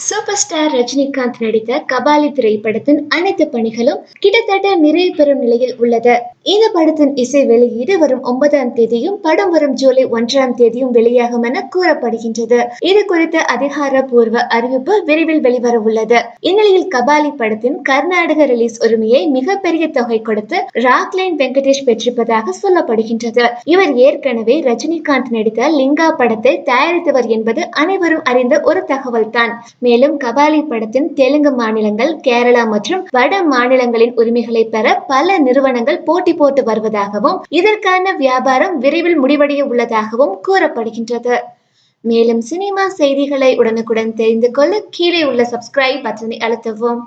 Super star Rajinikanth நடித்த கபாலி திரைப்படத்தின் அனைத்து பணிகளும் கிட்டத்தட்ட நிறைவு பெறும் நிலையில் உள்ளது. இந்த படத்தின் இசை வெளியீடு வரும் 9ஆம் தேதியும் படம் வரும் ஜூலை 1ஆம் தேதியும் வெளியாகும் என கூறப்படுகின்றது. இது குறித்த அதிகாரப்பூர்வ அறிவிப்பு விரைவில் வெளிவர உள்ளது. இந்நிலையில் கபாலி படத்தின் கர்நாடக ரிலீஸ் உரிமையை மிகப்பெரிய தொகை கொடுத்து ராக்லைன் வெங்கடேஷ் பெற்றிருப்பதாக சொல்லப்படுகின்றது. இவர் ஏற்கனவே ரஜினிகாந்த் நடித்த லிங்கா படத்தை தயாரித்தவர் என்பது அனைவரும் அறிந்த ஒரு தகவல் தான். மேலும் கபாலி படத்தின் தெலுங்கு மாநிலங்கள், கேரளா மற்றும் வட மாநிலங்களின் உரிமைகளை பெற பல நிறுவனங்கள் போட்டி போட்டு வருவதாகவும் இதற்கான வியாபாரம் விரைவில் முடிவடைய உள்ளதாகவும் கூறப்படுகின்றது. மேலும் சினிமா செய்திகளை உடனுக்குடன் தெரிந்து கொள்ள கீழே உள்ள சப்ஸ்கிரைப் பட்டனை அழுத்தவும்.